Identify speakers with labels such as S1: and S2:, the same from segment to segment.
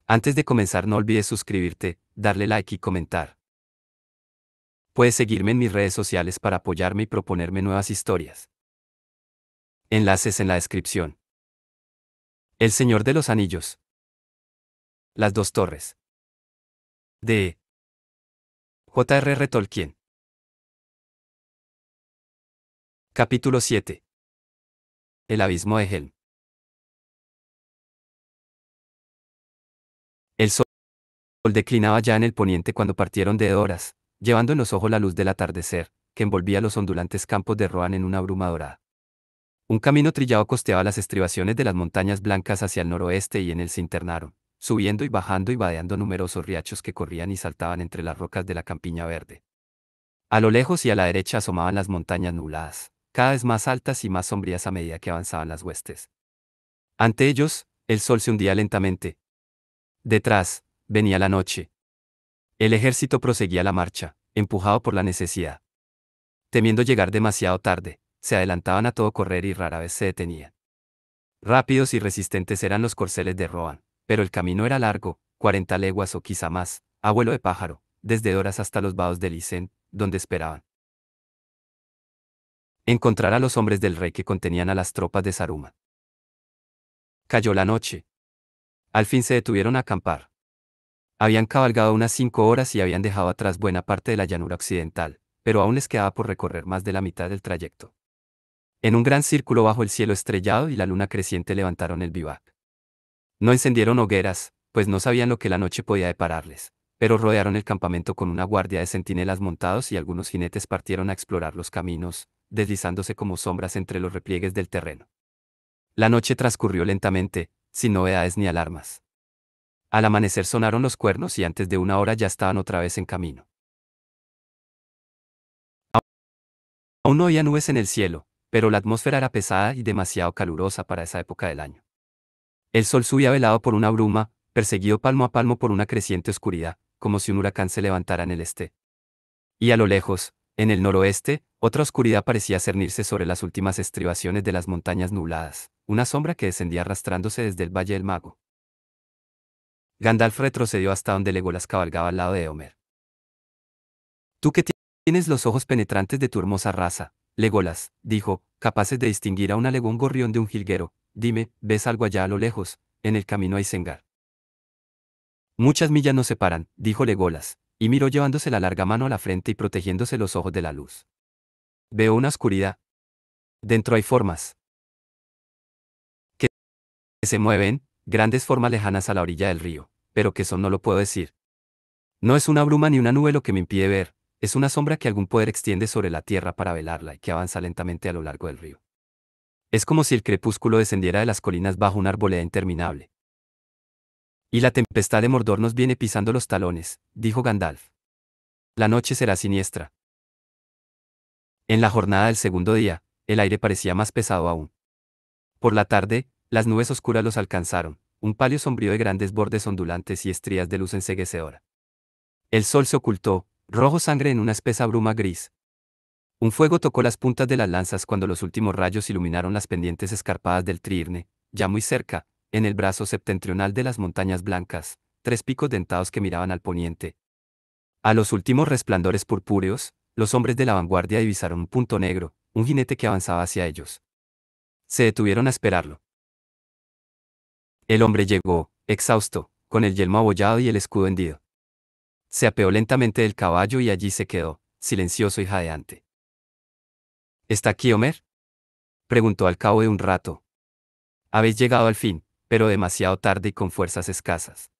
S1: Antes de comenzar no olvides suscribirte, darle like y comentar. Puedes seguirme en mis redes sociales para apoyarme y proponerme nuevas historias. Enlaces en la descripción. El Señor de los Anillos. Las dos torres. De J.R.R. Tolkien. Capítulo 7. El abismo de Helm. El sol declinaba ya en el poniente cuando partieron de Edoras, llevando en los ojos la luz del atardecer, que envolvía los ondulantes campos de Rohan en una bruma dorada. Un camino trillado costeaba las estribaciones de las montañas blancas hacia el noroeste y en él se internaron, subiendo y bajando y vadeando numerosos riachos que corrían y saltaban entre las rocas de la campiña verde. A lo lejos y a la derecha asomaban las montañas nubladas, cada vez más altas y más sombrías a medida que avanzaban las huestes. Ante ellos, el sol se hundía lentamente. Detrás, venía la noche. El ejército proseguía la marcha, empujado por la necesidad. Temiendo llegar demasiado tarde, se adelantaban a todo correr y rara vez se detenían. Rápidos y resistentes eran los corceles de Rohan, pero el camino era largo, 40 leguas o quizá más, a vuelo de pájaro, desde Horas hasta los vados de Licen, donde esperaban encontrar a los hombres del rey que contenían a las tropas de Saruman. Cayó la noche. Al fin se detuvieron a acampar. Habían cabalgado unas 5 horas y habían dejado atrás buena parte de la llanura occidental, pero aún les quedaba por recorrer más de la mitad del trayecto. En un gran círculo bajo el cielo estrellado y la luna creciente levantaron el vivac. No encendieron hogueras, pues no sabían lo que la noche podía depararles, pero rodearon el campamento con una guardia de centinelas montados y algunos jinetes partieron a explorar los caminos, deslizándose como sombras entre los repliegues del terreno. La noche transcurrió lentamente, sin novedades ni alarmas. Al amanecer sonaron los cuernos y antes de una hora ya estaban otra vez en camino. Aún no había nubes en el cielo, pero la atmósfera era pesada y demasiado calurosa para esa época del año. El sol subía velado por una bruma, perseguido palmo a palmo por una creciente oscuridad, como si un huracán se levantara en el este. Y a lo lejos, en el noroeste, otra oscuridad parecía cernirse sobre las últimas estribaciones de las montañas nubladas, una sombra que descendía arrastrándose desde el Valle del Mago. Gandalf retrocedió hasta donde Legolas cabalgaba al lado de Éomer. «Tú que tienes los ojos penetrantes de tu hermosa raza», Legolas, dijo, capaces de distinguir a un alegón gorrión de un jilguero, «dime, ¿ves algo allá a lo lejos, en el camino a Isengard?» «Muchas millas nos separan», dijo Legolas, y miró llevándose la larga mano a la frente y protegiéndose los ojos de la luz. «Veo una oscuridad. Dentro hay formas que se mueven, grandes formas lejanas a la orilla del río, pero que son no lo puedo decir. No es una bruma ni una nube lo que me impide ver, es una sombra que algún poder extiende sobre la tierra para velarla y que avanza lentamente a lo largo del río. Es como si el crepúsculo descendiera de las colinas bajo una arboleda interminable. Y la tempestad de Mordor nos viene pisando los talones», dijo Gandalf. «La noche será siniestra». En la jornada del segundo día, el aire parecía más pesado aún. Por la tarde, las nubes oscuras los alcanzaron, un palio sombrío de grandes bordes ondulantes y estrías de luz enceguecedora. El sol se ocultó, rojo sangre en una espesa bruma gris. Un fuego tocó las puntas de las lanzas cuando los últimos rayos iluminaron las pendientes escarpadas del Triirne, ya muy cerca, en el brazo septentrional de las montañas blancas, 3 picos dentados que miraban al poniente. A los últimos resplandores purpúreos, los hombres de la vanguardia divisaron un punto negro, un jinete que avanzaba hacia ellos. Se detuvieron a esperarlo. El hombre llegó, exhausto, con el yelmo abollado y el escudo hendido. Se apeó lentamente del caballo y allí se quedó, silencioso y jadeante. «¿Está aquí Homer?», preguntó al cabo de un rato. «Habéis llegado al fin, pero demasiado tarde y con fuerzas escasas.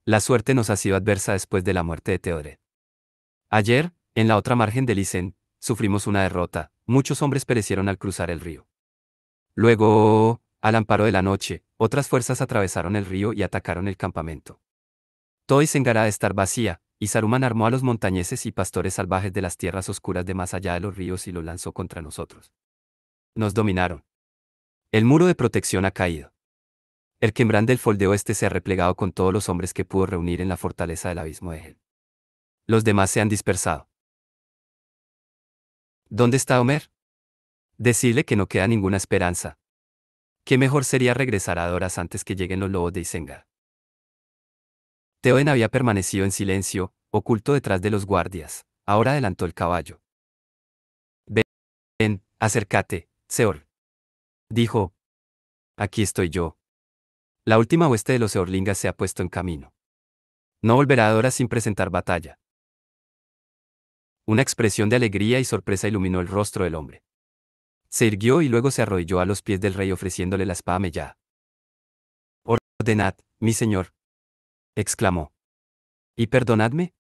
S1: La suerte nos ha sido adversa después de la muerte de Theoden. Ayer, en la otra margen del Isen, sufrimos una derrota, muchos hombres perecieron al cruzar el río. Luego, al amparo de la noche, otras fuerzas atravesaron el río y atacaron el campamento. Todo Isengard ha de estar vacía, y Saruman armó a los montañeses y pastores salvajes de las tierras oscuras de más allá de los ríos y los lanzó contra nosotros. Nos dominaron. El muro de protección ha caído. Erkembrand del Folde Oeste se ha replegado con todos los hombres que pudo reunir en la fortaleza del abismo de Helm. Los demás se han dispersado». «¿Dónde está Homer?». «Decidle que no queda ninguna esperanza. Qué mejor sería regresar a Doras antes que lleguen los lobos de Isengard». Theoden había permanecido en silencio, oculto detrás de los guardias. Ahora adelantó el caballo. Ven, acércate, Seor. Dijo. Aquí estoy yo. La última hueste de los Eorlingas se ha puesto en camino. No volverá a Dora sin presentar batalla. Una expresión de alegría y sorpresa iluminó el rostro del hombre. Se irguió y luego se arrodilló a los pies del rey ofreciéndole la espada mellada. Ordenad, mi señor, exclamó. ¿Y perdonadme?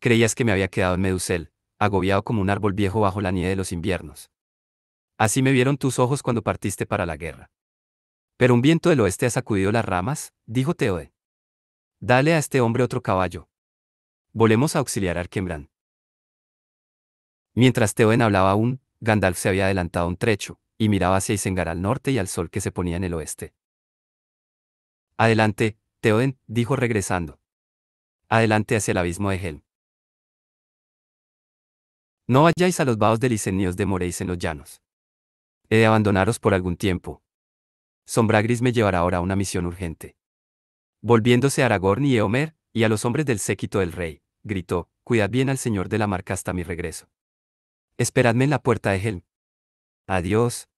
S1: Creías que me había quedado en Medusel, agobiado como un árbol viejo bajo la nieve de los inviernos. Así me vieron tus ojos cuando partiste para la guerra. Pero un viento del oeste ha sacudido las ramas, dijo Theoden. Dale a este hombre otro caballo. Volemos a auxiliar a Erkembrand. Mientras Theoden hablaba aún, Gandalf se había adelantado un trecho, y miraba hacia Isengard al norte y al sol que se ponía en el oeste. Adelante, Theoden, dijo regresando. Adelante hacia el abismo de Helm. No vayáis a los vados del Isen ni os demoréis en los llanos. He de abandonaros por algún tiempo. Sombragris me llevará ahora a una misión urgente. Volviéndose a Aragorn y Eomer, y a los hombres del séquito del rey, gritó, cuidad bien al señor de la marca hasta mi regreso. Esperadme en la puerta de Helm. Adiós.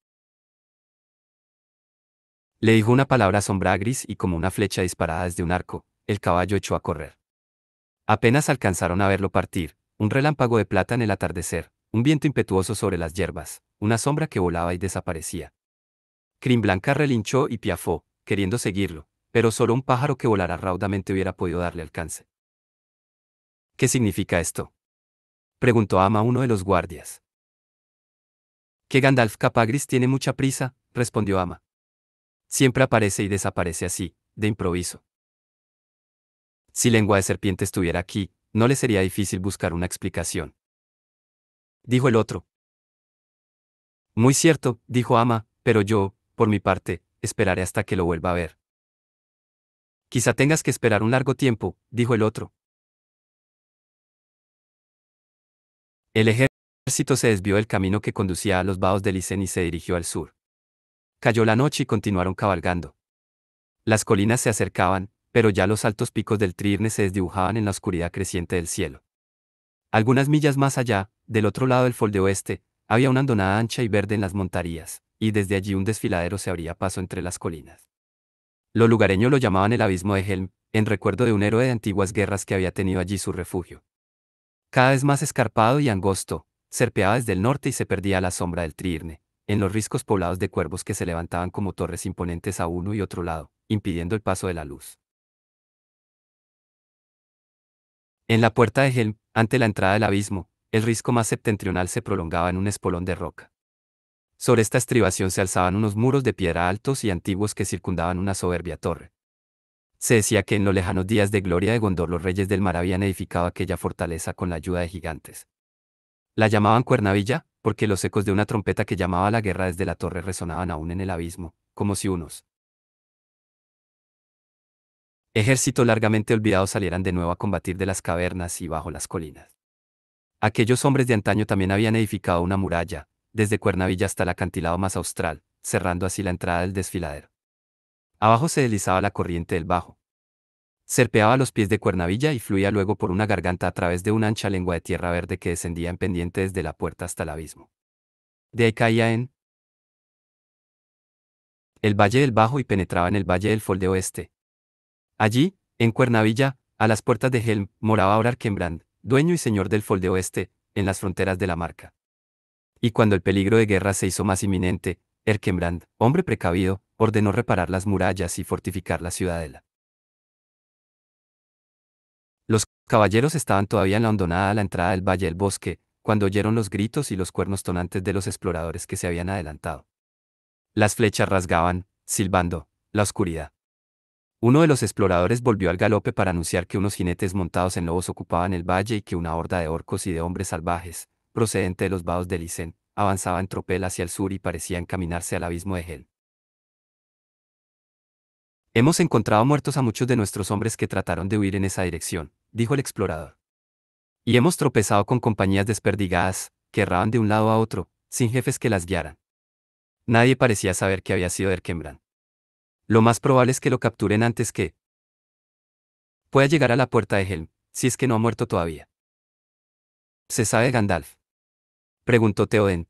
S1: Le dijo una palabra a Sombragris y como una flecha disparada desde un arco, el caballo echó a correr. Apenas alcanzaron a verlo partir, un relámpago de plata en el atardecer, un viento impetuoso sobre las hierbas, una sombra que volaba y desaparecía. Crimblanca relinchó y piafó, queriendo seguirlo, pero solo un pájaro que volara raudamente hubiera podido darle alcance. ¿Qué significa esto? Preguntó Ama uno de los guardias. Que Gandalf Capagris tiene mucha prisa, respondió Ama. Siempre aparece y desaparece así, de improviso. Si Lengua de Serpiente estuviera aquí, no le sería difícil buscar una explicación. Dijo el otro. Muy cierto, dijo Ama, pero yo, por mi parte, esperaré hasta que lo vuelva a ver. Quizá tengas que esperar un largo tiempo, dijo el otro. El ejército se desvió del camino que conducía a los vados del Isen y se dirigió al sur. Cayó la noche y continuaron cabalgando. Las colinas se acercaban, pero ya los altos picos del Trirne se desdibujaban en la oscuridad creciente del cielo. Algunas millas más allá, del otro lado del Folde Oeste, había una hondonada ancha y verde en las montarías, y desde allí un desfiladero se abría paso entre las colinas. Los lugareños lo llamaban el abismo de Helm, en recuerdo de un héroe de antiguas guerras que había tenido allí su refugio. Cada vez más escarpado y angosto, serpeaba desde el norte y se perdía a la sombra del Trirne, en los riscos poblados de cuervos que se levantaban como torres imponentes a uno y otro lado, impidiendo el paso de la luz. En la puerta de Helm, ante la entrada del abismo, el risco más septentrional se prolongaba en un espolón de roca. Sobre esta estribación se alzaban unos muros de piedra altos y antiguos que circundaban una soberbia torre. Se decía que en los lejanos días de gloria de Gondor los reyes del mar habían edificado aquella fortaleza con la ayuda de gigantes. La llamaban Cuernavilla, porque los ecos de una trompeta que llamaba a la guerra desde la torre resonaban aún en el abismo, como si unos ejércitos largamente olvidados salieran de nuevo a combatir de las cavernas y bajo las colinas. Aquellos hombres de antaño también habían edificado una muralla, desde Cuernavilla hasta el acantilado más austral, cerrando así la entrada del desfiladero. Abajo se deslizaba la corriente del Bajo. Serpeaba a los pies de Cuernavilla y fluía luego por una garganta a través de una ancha lengua de tierra verde que descendía en pendiente desde la puerta hasta el abismo. De ahí caía en el Valle del Bajo y penetraba en el Valle del Folde Oeste. Allí, en Cuernavilla, a las puertas de Helm, moraba ahora Erkembrand, dueño y señor del Folde Oeste, en las fronteras de la marca. Y cuando el peligro de guerra se hizo más inminente, Erkembrand, hombre precavido, ordenó reparar las murallas y fortificar la ciudadela. Los caballeros estaban todavía en la hondonada a la entrada del Valle del Bosque, cuando oyeron los gritos y los cuernos tonantes de los exploradores que se habían adelantado. Las flechas rasgaban, silbando, la oscuridad. Uno de los exploradores volvió al galope para anunciar que unos jinetes montados en lobos ocupaban el valle y que una horda de orcos y de hombres salvajes, procedente de los vados del Isen, avanzaba en tropel hacia el sur y parecía encaminarse al abismo de Helm. Hemos encontrado muertos a muchos de nuestros hombres que trataron de huir en esa dirección, dijo el explorador. Y hemos tropezado con compañías desperdigadas, que erraban de un lado a otro, sin jefes que las guiaran. Nadie parecía saber qué había sido de Erkembrand. Lo más probable es que lo capturen antes que pueda llegar a la puerta de Helm, si es que no ha muerto todavía. ¿Se sabe de Gandalf?, preguntó Theoden.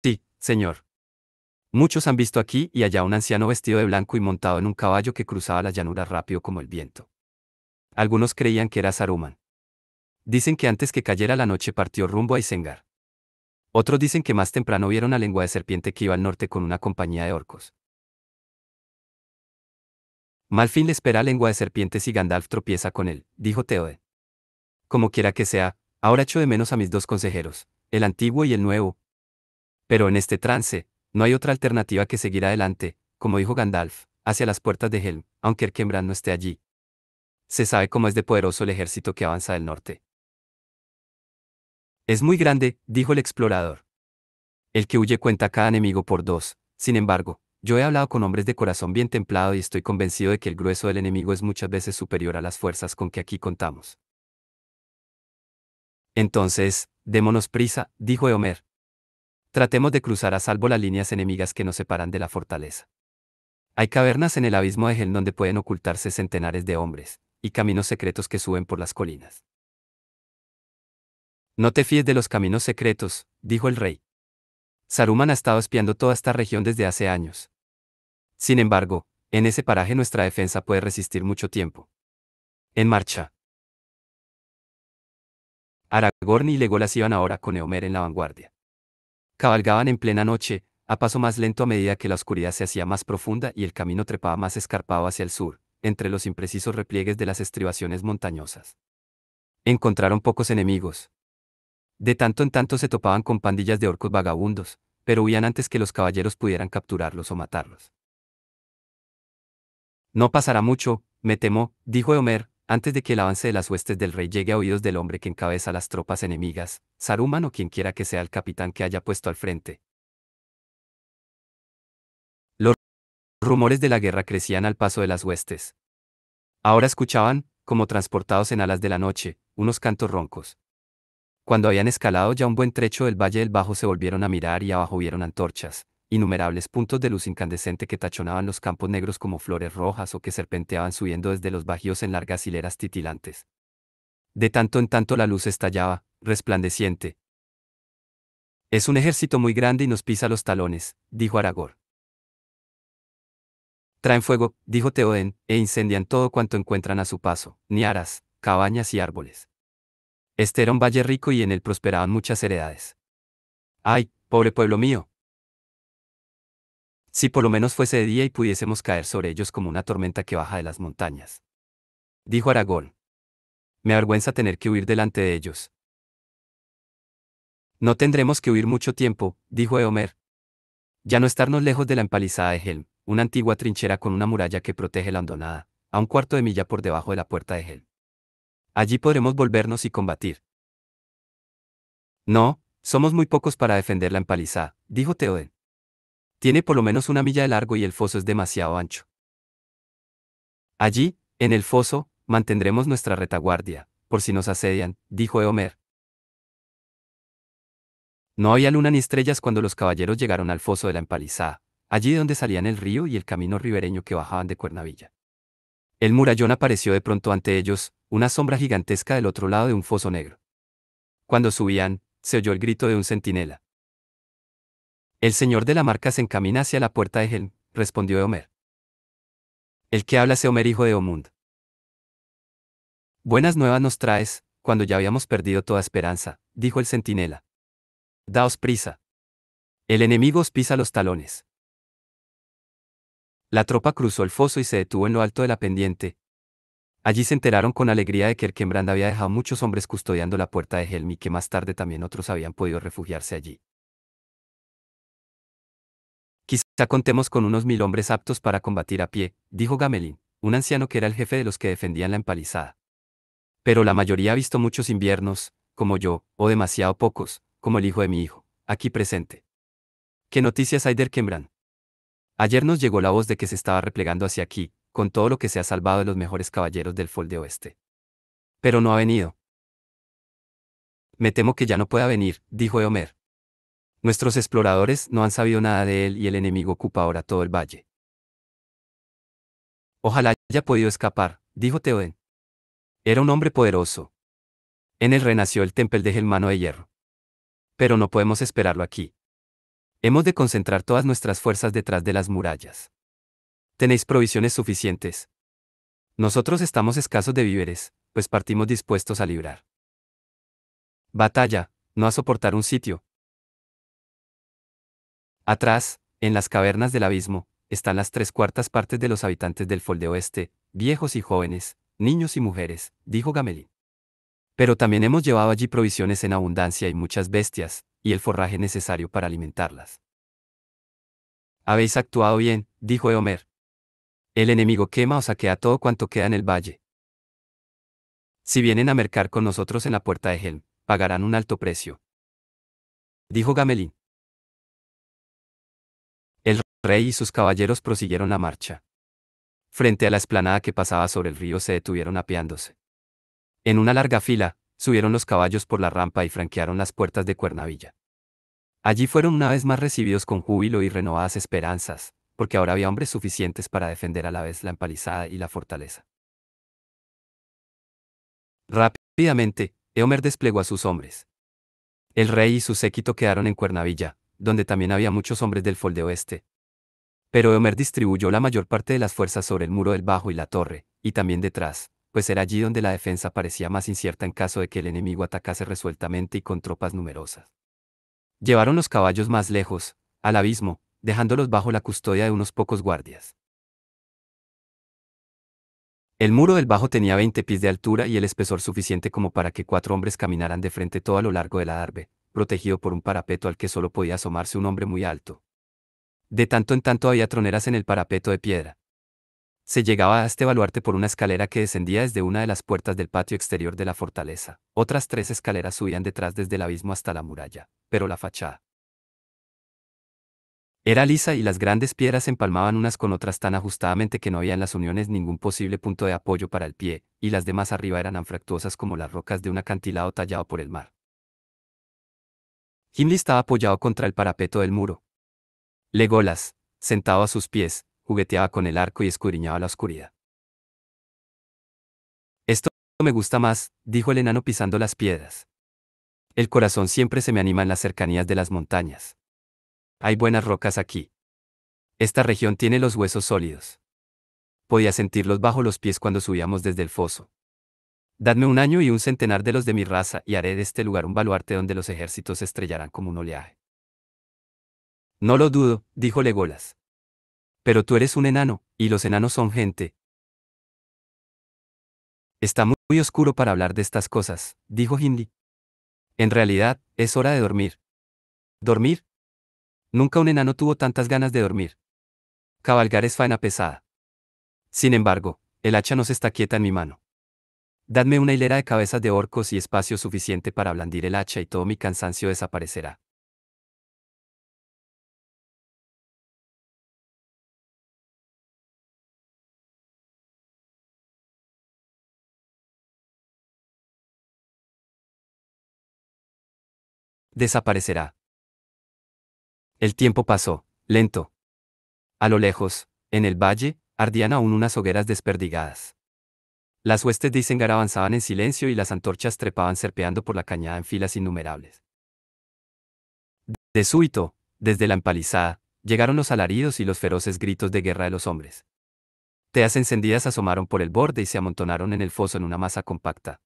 S1: Sí, señor. Muchos han visto aquí y allá un anciano vestido de blanco y montado en un caballo que cruzaba las llanuras rápido como el viento. Algunos creían que era Saruman. Dicen que antes que cayera la noche partió rumbo a Isengard. Otros dicen que más temprano vieron a Lengua de Serpiente que iba al norte con una compañía de orcos. Mal fin le espera a Lengua de Serpiente si Gandalf tropieza con él, dijo Theoden. Como quiera que sea, ahora echo de menos a mis dos consejeros, el antiguo y el nuevo. Pero en este trance, no hay otra alternativa que seguir adelante, como dijo Gandalf, hacia las puertas de Helm, aunque Erkembrand no esté allí. Se sabe cómo es de poderoso el ejército que avanza del norte. Es muy grande, dijo el explorador. El que huye cuenta a cada enemigo por dos. Sin embargo, yo he hablado con hombres de corazón bien templado y estoy convencido de que el grueso del enemigo es muchas veces superior a las fuerzas con que aquí contamos. Entonces, démonos prisa, dijo Eomer. Tratemos de cruzar a salvo las líneas enemigas que nos separan de la fortaleza. Hay cavernas en el abismo de Helm donde pueden ocultarse centenares de hombres, y caminos secretos que suben por las colinas. No te fíes de los caminos secretos, dijo el rey. Saruman ha estado espiando toda esta región desde hace años. Sin embargo, en ese paraje nuestra defensa puede resistir mucho tiempo. En marcha. Aragorn y Legolas iban ahora con Eomer en la vanguardia. Cabalgaban en plena noche, a paso más lento a medida que la oscuridad se hacía más profunda y el camino trepaba más escarpado hacia el sur, entre los imprecisos repliegues de las estribaciones montañosas. Encontraron pocos enemigos. De tanto en tanto se topaban con pandillas de orcos vagabundos, pero huían antes que los caballeros pudieran capturarlos o matarlos. No pasará mucho, me temo, dijo Eomer, antes de que el avance de las huestes del rey llegue a oídos del hombre que encabeza las tropas enemigas, Saruman o quien quiera que sea el capitán que haya puesto al frente. Los rumores de la guerra crecían al paso de las huestes. Ahora escuchaban, como transportados en alas de la noche, unos cantos roncos. Cuando habían escalado ya un buen trecho del Valle del Bajo se volvieron a mirar y abajo vieron antorchas, innumerables puntos de luz incandescente que tachonaban los campos negros como flores rojas o que serpenteaban subiendo desde los bajíos en largas hileras titilantes. De tanto en tanto la luz estallaba, resplandeciente. Es un ejército muy grande y nos pisa los talones, dijo Aragorn. Traen fuego, dijo Theoden, e incendian todo cuanto encuentran a su paso, niaras, cabañas y árboles. Este era un valle rico y en él prosperaban muchas heredades. ¡Ay, pobre pueblo mío! Si por lo menos fuese de día y pudiésemos caer sobre ellos como una tormenta que baja de las montañas. Dijo Aragorn. Me avergüenza tener que huir delante de ellos. No tendremos que huir mucho tiempo, dijo Eomer. Ya no estarnos lejos de la empalizada de Helm, una antigua trinchera con una muralla que protege la hondonada, a un cuarto de milla por debajo de la puerta de Helm. Allí podremos volvernos y combatir. No, somos muy pocos para defender la empalizada, dijo Theoden. Tiene por lo menos una milla de largo y el foso es demasiado ancho. Allí, en el foso, mantendremos nuestra retaguardia, por si nos asedian, dijo Eomer. No había luna ni estrellas cuando los caballeros llegaron al foso de la empalizada, allí donde salían el río y el camino ribereño que bajaban de Cuernavilla. El murallón apareció de pronto ante ellos, una sombra gigantesca del otro lado de un foso negro. Cuando subían, se oyó el grito de un centinela. El señor de la marca se encamina hacia la puerta de Helm, respondió Eomer. El que habla es Eomer hijo de Omund. Buenas nuevas nos traes, cuando ya habíamos perdido toda esperanza, dijo el centinela. Daos prisa. El enemigo os pisa los talones. La tropa cruzó el foso y se detuvo en lo alto de la pendiente. Allí se enteraron con alegría de que Erkembrand había dejado muchos hombres custodiando la puerta de Helm y que más tarde también otros habían podido refugiarse allí. Quizá contemos con unos 1000 hombres aptos para combatir a pie, dijo Gamelin, un anciano que era el jefe de los que defendían la empalizada. Pero la mayoría ha visto muchos inviernos, como yo, o demasiado pocos, como el hijo de mi hijo, aquí presente. ¿Qué noticias hay de Erkembrand? Ayer nos llegó la voz de que se estaba replegando hacia aquí, con todo lo que se ha salvado de los mejores caballeros del Folde Oeste. Pero no ha venido. Me temo que ya no pueda venir, dijo Eomer. Nuestros exploradores no han sabido nada de él y el enemigo ocupa ahora todo el valle. Ojalá haya podido escapar, dijo Theoden. Era un hombre poderoso. En él renació el Templo de Gelmano de Hierro. Pero no podemos esperarlo aquí. Hemos de concentrar todas nuestras fuerzas detrás de las murallas. ¿Tenéis provisiones suficientes? Nosotros estamos escasos de víveres, pues partimos dispuestos a librar batalla, no a soportar un sitio. Atrás, en las cavernas del abismo, están las 3/4 partes de los habitantes del Folde Oeste, viejos y jóvenes, niños y mujeres, dijo Gamelin. Pero también hemos llevado allí provisiones en abundancia y muchas bestias, y el forraje necesario para alimentarlas. Habéis actuado bien, dijo Eomer. El enemigo quema o saquea todo cuanto queda en el valle. Si vienen a mercar con nosotros en la puerta de Helm, pagarán un alto precio, dijo Gamelin. El rey y sus caballeros prosiguieron la marcha. Frente a la explanada que pasaba sobre el río se detuvieron apeándose. En una larga fila, subieron los caballos por la rampa y franquearon las puertas de Cuernavilla. Allí fueron una vez más recibidos con júbilo y renovadas esperanzas, porque ahora había hombres suficientes para defender a la vez la empalizada y la fortaleza. Rápidamente, Eomer desplegó a sus hombres. El rey y su séquito quedaron en Cuernavilla, donde también había muchos hombres del Folde Oeste. Pero Eomer distribuyó la mayor parte de las fuerzas sobre el muro del Bajo y la torre, y también detrás, pues era allí donde la defensa parecía más incierta en caso de que el enemigo atacase resueltamente y con tropas numerosas. Llevaron los caballos más lejos, al abismo, dejándolos bajo la custodia de unos pocos guardias. El muro del Bajo tenía 20 pies de altura y el espesor suficiente como para que 4 hombres caminaran de frente todo a lo largo de la Adarve, protegido por un parapeto al que solo podía asomarse un hombre muy alto. De tanto en tanto había troneras en el parapeto de piedra. Se llegaba a este baluarte por una escalera que descendía desde una de las puertas del patio exterior de la fortaleza. Otras 3 escaleras subían detrás desde el abismo hasta la muralla, pero la fachada era lisa y las grandes piedras se empalmaban unas con otras tan ajustadamente que no había en las uniones ningún posible punto de apoyo para el pie, y las demás arriba eran anfractuosas como las rocas de un acantilado tallado por el mar. Gimli estaba apoyado contra el parapeto del muro. Legolas, sentado a sus pies, jugueteaba con el arco y escudriñaba la oscuridad. Esto me gusta más, dijo el enano pisando las piedras. El corazón siempre se me anima en las cercanías de las montañas. Hay buenas rocas aquí. Esta región tiene los huesos sólidos. Podía sentirlos bajo los pies cuando subíamos desde el foso. Dadme un año y un centenar de los de mi raza y haré de este lugar un baluarte donde los ejércitos se estrellarán como un oleaje. No lo dudo, dijo Legolas. Pero tú eres un enano, y los enanos son gente. Está muy oscuro para hablar de estas cosas, dijo Gimli. En realidad, es hora de dormir. ¿Dormir? Nunca un enano tuvo tantas ganas de dormir. Cabalgar es faena pesada. Sin embargo, el hacha no se está quieta en mi mano. Dadme una hilera de cabezas de orcos y espacio suficiente para blandir el hacha y todo mi cansancio desaparecerá. Desaparecerá. El tiempo pasó, lento. A lo lejos, en el valle, ardían aún unas hogueras desperdigadas. Las huestes de Isengar avanzaban en silencio y las antorchas trepaban serpeando por la cañada en filas innumerables. De súbito, desde la empalizada, llegaron los alaridos y los feroces gritos de guerra de los hombres. Teas encendidas asomaron por el borde y se amontonaron en el foso en una masa compacta.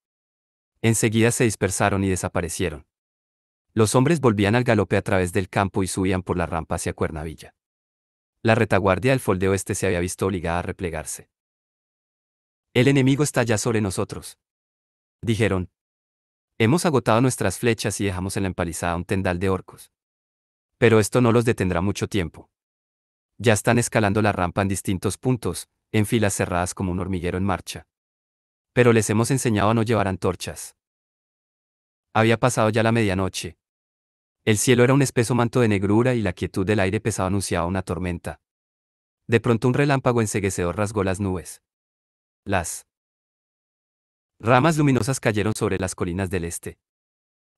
S1: Enseguida se dispersaron y desaparecieron. Los hombres volvían al galope a través del campo y subían por la rampa hacia Cuernavilla. La retaguardia del Folde Oeste se había visto obligada a replegarse. El enemigo está ya sobre nosotros, dijeron. Hemos agotado nuestras flechas y dejamos en la empalizada un tendal de orcos. Pero esto no los detendrá mucho tiempo. Ya están escalando la rampa en distintos puntos, en filas cerradas como un hormiguero en marcha. Pero les hemos enseñado a no llevar antorchas. Había pasado ya la medianoche. El cielo era un espeso manto de negrura y la quietud del aire pesado anunciaba una tormenta. De pronto un relámpago enceguecedor rasgó las nubes. Las ramas luminosas cayeron sobre las colinas del este.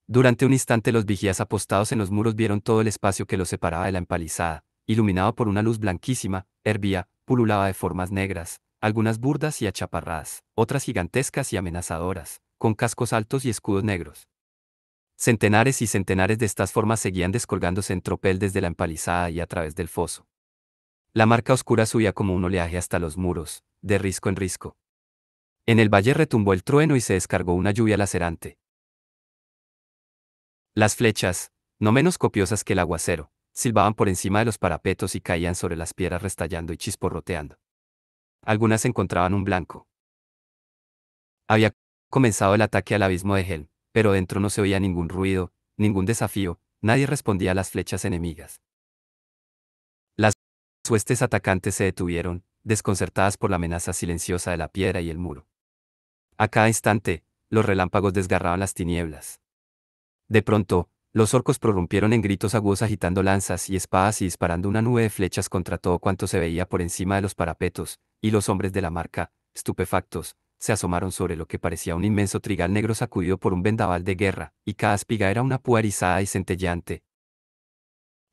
S1: Durante un instante los vigías apostados en los muros vieron todo el espacio que los separaba de la empalizada, iluminado por una luz blanquísima, hervía, pululaba de formas negras, algunas burdas y achaparradas, otras gigantescas y amenazadoras, con cascos altos y escudos negros. Centenares y centenares de estas formas seguían descolgándose en tropel desde la empalizada y a través del foso. La marca oscura subía como un oleaje hasta los muros, de risco en risco. En el valle retumbó el trueno y se descargó una lluvia lacerante. Las flechas, no menos copiosas que el aguacero, silbaban por encima de los parapetos y caían sobre las piedras restallando y chisporroteando. Algunas encontraban un blanco. Había comenzado el ataque al abismo de Helm, pero dentro no se oía ningún ruido, ningún desafío, nadie respondía a las flechas enemigas. Las huestes atacantes se detuvieron, desconcertadas por la amenaza silenciosa de la piedra y el muro. A cada instante, los relámpagos desgarraban las tinieblas. De pronto, los orcos prorrumpieron en gritos agudos agitando lanzas y espadas y disparando una nube de flechas contra todo cuanto se veía por encima de los parapetos, y los hombres de la marca, estupefactos, se asomaron sobre lo que parecía un inmenso trigal negro sacudido por un vendaval de guerra, y cada espiga era una púa erizada y centelleante.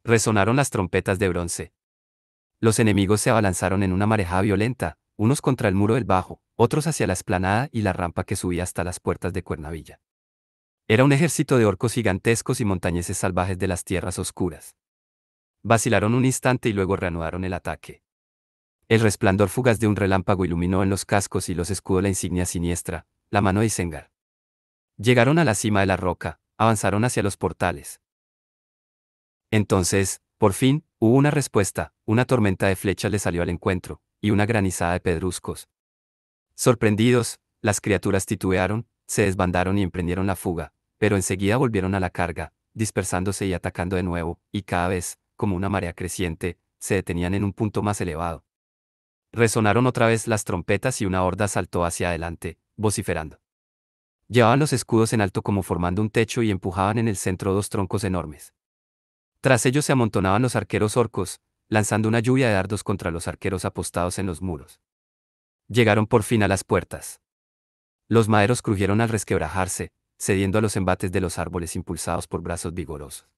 S1: Resonaron las trompetas de bronce. Los enemigos se abalanzaron en una marejada violenta, unos contra el muro del bajo, otros hacia la explanada y la rampa que subía hasta las puertas de Cuernavilla. Era un ejército de orcos gigantescos y montañeses salvajes de las tierras oscuras. Vacilaron un instante y luego reanudaron el ataque. El resplandor fugaz de un relámpago iluminó en los cascos y los escudos la insignia siniestra, la mano de Isengar. Llegaron a la cima de la roca, avanzaron hacia los portales. Entonces, por fin, hubo una respuesta, una tormenta de flechas les salió al encuentro, y una granizada de pedruscos. Sorprendidos, las criaturas titubearon, se desbandaron y emprendieron la fuga, pero enseguida volvieron a la carga, dispersándose y atacando de nuevo, y cada vez, como una marea creciente, se detenían en un punto más elevado. Resonaron otra vez las trompetas y una horda saltó hacia adelante, vociferando. Llevaban los escudos en alto como formando un techo y empujaban en el centro dos troncos enormes. Tras ellos se amontonaban los arqueros orcos, lanzando una lluvia de dardos contra los arqueros apostados en los muros. Llegaron por fin a las puertas. Los maderos crujieron al resquebrajarse, cediendo a los embates de los árboles impulsados por brazos vigorosos.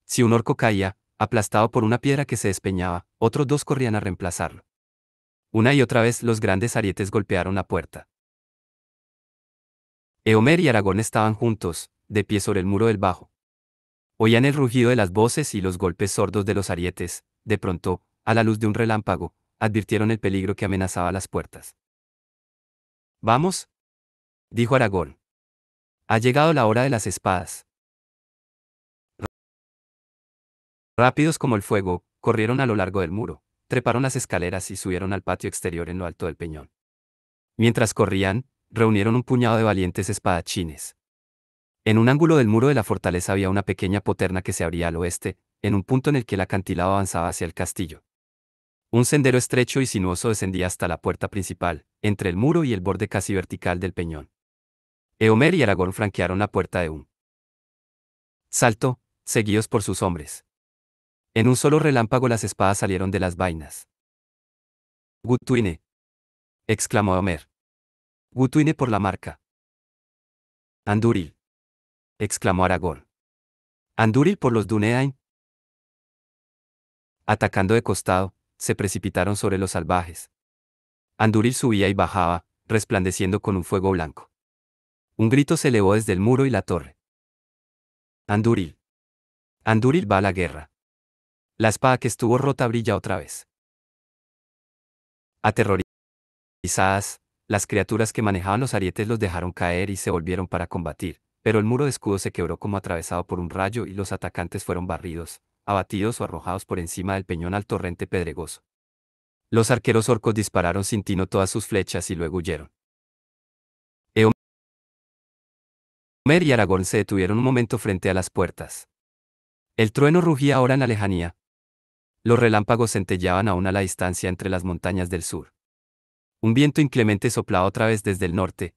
S1: Si un orco caía, aplastado por una piedra que se despeñaba, otros dos corrían a reemplazarlo. Una y otra vez los grandes arietes golpearon la puerta. Eomer y Aragorn estaban juntos, de pie sobre el muro del bajo. Oían el rugido de las voces y los golpes sordos de los arietes. De pronto, a la luz de un relámpago, advirtieron el peligro que amenazaba las puertas. «Vamos», dijo Aragorn. «Ha llegado la hora de las espadas». Rápidos como el fuego, corrieron a lo largo del muro, treparon las escaleras y subieron al patio exterior en lo alto del peñón. Mientras corrían, reunieron un puñado de valientes espadachines. En un ángulo del muro de la fortaleza había una pequeña poterna que se abría al oeste, en un punto en el que el acantilado avanzaba hacia el castillo. Un sendero estrecho y sinuoso descendía hasta la puerta principal, entre el muro y el borde casi vertical del peñón. Eomer y Aragorn franquearon la puerta de un salto, seguidos por sus hombres. En un solo relámpago las espadas salieron de las vainas. «Gutuine», exclamó Eomer. «Gutuine por la marca». «Andúril», exclamó Aragorn. «Andúril por los Dúnedain». Atacando de costado, se precipitaron sobre los salvajes. Andúril subía y bajaba, resplandeciendo con un fuego blanco. Un grito se elevó desde el muro y la torre. «Andúril. Andúril va a la guerra». La espada que estuvo rota brilla otra vez. Aterrorizadas, las criaturas que manejaban los arietes los dejaron caer y se volvieron para combatir, pero el muro de escudo se quebró como atravesado por un rayo y los atacantes fueron barridos, abatidos o arrojados por encima del peñón al torrente pedregoso. Los arqueros orcos dispararon sin tino todas sus flechas y luego huyeron. Eomer y Aragorn se detuvieron un momento frente a las puertas. El trueno rugía ahora en la lejanía. Los relámpagos centelleaban aún a la distancia entre las montañas del sur. Un viento inclemente soplaba otra vez desde el norte.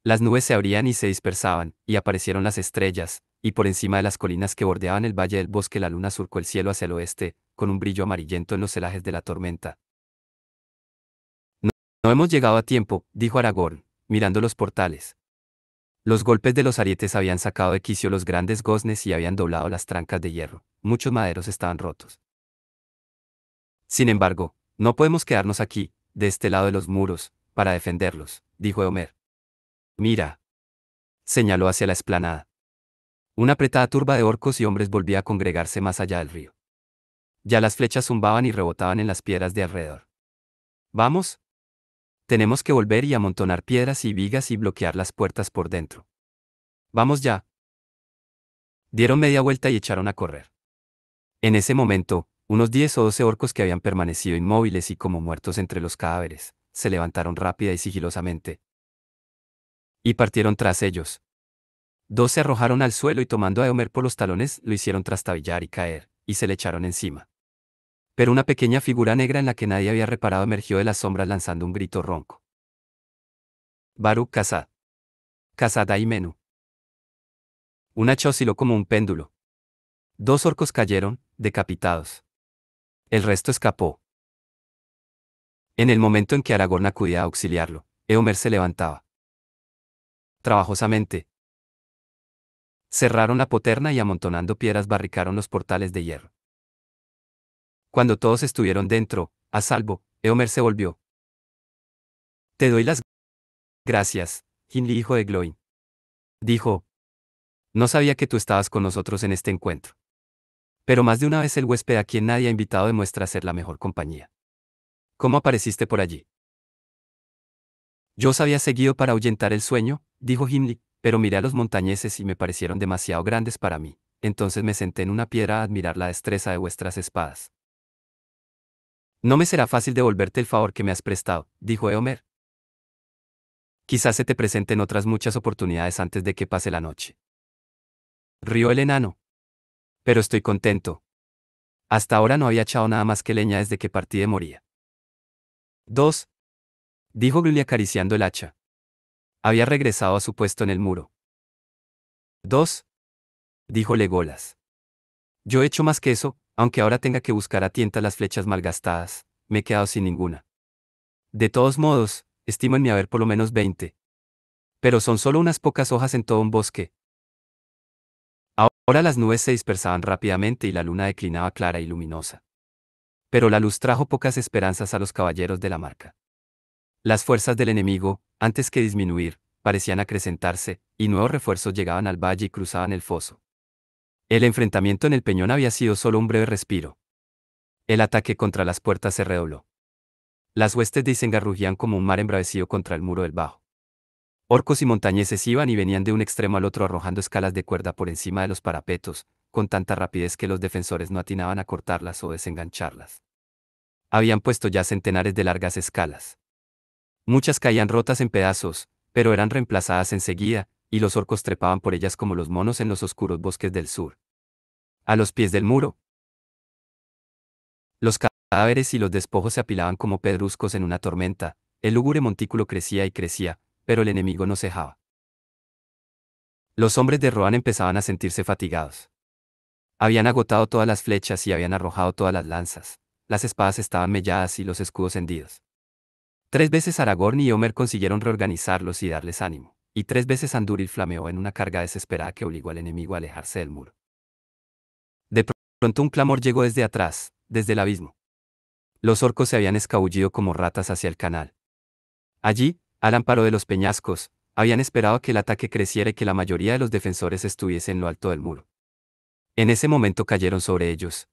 S1: Las nubes se abrían y se dispersaban, y aparecieron las estrellas, y por encima de las colinas que bordeaban el valle del bosque la luna surcó el cielo hacia el oeste, con un brillo amarillento en los celajes de la tormenta. «No hemos llegado a tiempo», dijo Aragorn, mirando los portales. Los golpes de los arietes habían sacado de quicio los grandes goznes y habían doblado las trancas de hierro. Muchos maderos estaban rotos. Sin embargo, no podemos quedarnos aquí, de este lado de los muros, para defenderlos, dijo Eomer. Mira. Señaló hacia la explanada. Una apretada turba de orcos y hombres volvía a congregarse más allá del río. Ya las flechas zumbaban y rebotaban en las piedras de alrededor. ¿Vamos? Tenemos que volver y amontonar piedras y vigas y bloquear las puertas por dentro. Vamos ya. Dieron media vuelta y echaron a correr. En ese momento, unos 10 o 12 orcos que habían permanecido inmóviles y como muertos entre los cadáveres, se levantaron rápida y sigilosamente. Y partieron tras ellos. 2 se arrojaron al suelo y tomando a Eomer por los talones, lo hicieron trastabillar y caer, y se le echaron encima. Pero una pequeña figura negra en la que nadie había reparado emergió de las sombras lanzando un grito ronco. Baruch Kasad. Kasad Aimenu. Un hacha osciló como un péndulo. 2 orcos cayeron, decapitados. El resto escapó. En el momento en que Aragorn acudía a auxiliarlo, Eomer se levantaba. Trabajosamente. Cerraron la poterna y amontonando piedras barricaron los portales de hierro. Cuando todos estuvieron dentro, a salvo, Eomer se volvió. Te doy las gracias, Gimli hijo de Gloin. Dijo. No sabía que tú estabas con nosotros en este encuentro. Pero más de una vez el huésped a quien nadie ha invitado demuestra ser la mejor compañía. ¿Cómo apareciste por allí? Yo os había seguido para ahuyentar el sueño, dijo Gimli, pero miré a los montañeses y me parecieron demasiado grandes para mí, entonces me senté en una piedra a admirar la destreza de vuestras espadas. No me será fácil devolverte el favor que me has prestado, dijo Eomer. Quizás se te presenten otras muchas oportunidades antes de que pase la noche. Rió el enano. Pero estoy contento. Hasta ahora no había echado nada más que leña desde que partí de Moría. 2. Dijo Gimli acariciando el hacha. Había regresado a su puesto en el muro. 2. Dijo Legolas. Yo he hecho más que eso, aunque ahora tenga que buscar a tientas las flechas malgastadas, me he quedado sin ninguna. De todos modos, estimo en mi haber por lo menos 20. Pero son solo unas pocas hojas en todo un bosque. Ahora las nubes se dispersaban rápidamente y la luna declinaba clara y luminosa. Pero la luz trajo pocas esperanzas a los caballeros de la Marca. Las fuerzas del enemigo, antes que disminuir, parecían acrecentarse, y nuevos refuerzos llegaban al valle y cruzaban el foso. El enfrentamiento en el peñón había sido solo un breve respiro. El ataque contra las puertas se redobló. Las huestes de Isengar rugían como un mar embravecido contra el muro del bajo. Orcos y montañeses iban y venían de un extremo al otro arrojando escalas de cuerda por encima de los parapetos, con tanta rapidez que los defensores no atinaban a cortarlas o desengancharlas. Habían puesto ya centenares de largas escalas. Muchas caían rotas en pedazos, pero eran reemplazadas enseguida, y los orcos trepaban por ellas como los monos en los oscuros bosques del sur. A los pies del muro, los cadáveres y los despojos se apilaban como pedruscos en una tormenta, el lúgubre montículo crecía y crecía, pero el enemigo no cejaba. Los hombres de Rohan empezaban a sentirse fatigados. Habían agotado todas las flechas y habían arrojado todas las lanzas, las espadas estaban melladas y los escudos hendidos. 3 veces Aragorn y Eomer consiguieron reorganizarlos y darles ánimo, y 3 veces Andúril flameó en una carga desesperada que obligó al enemigo a alejarse del muro. De pronto un clamor llegó desde atrás, desde el abismo. Los orcos se habían escabullido como ratas hacia el canal. Allí, al amparo de los peñascos, habían esperado que el ataque creciera y que la mayoría de los defensores estuviese en lo alto del muro. En ese momento cayeron sobre ellos.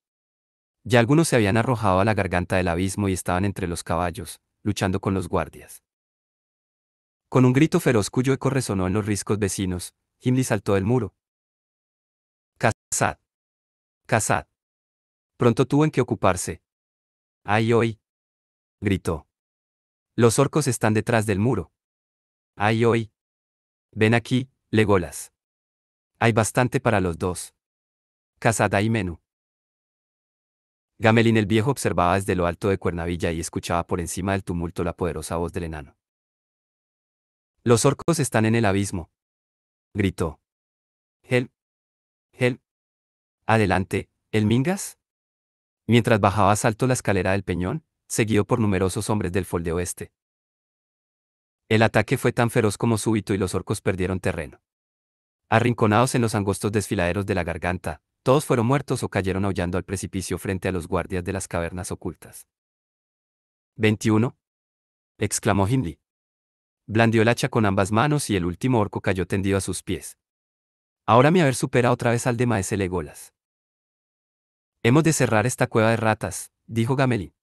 S1: Ya algunos se habían arrojado a la garganta del abismo y estaban entre los caballos, luchando con los guardias. Con un grito feroz cuyo eco resonó en los riscos vecinos, Gimli saltó del muro. Kasad. Kasad. Pronto tuvo en qué ocuparse. ¡Ay, hoy! Gritó. Los orcos están detrás del muro. ¡Ay, hoy! Ven aquí, Legolas. Hay bastante para los dos. Kasad Aimenu. Gamelin el viejo observaba desde lo alto de Cuernavilla y escuchaba por encima del tumulto la poderosa voz del enano. Los orcos están en el abismo. Gritó. Help. Help. Adelante, ¿el Mingas? Mientras bajaba a salto la escalera del peñón, seguido por numerosos hombres del Folde Oeste. El ataque fue tan feroz como súbito y los orcos perdieron terreno. Arrinconados en los angostos desfiladeros de la garganta, todos fueron muertos o cayeron aullando al precipicio frente a los guardias de las cavernas ocultas. 21. Exclamó Gimli. Blandió el hacha con ambas manos y el último orco cayó tendido a sus pies. Ahora mi haber supera otra vez al de Maese Legolas. Hemos de cerrar esta cueva de ratas, dijo Gamelin.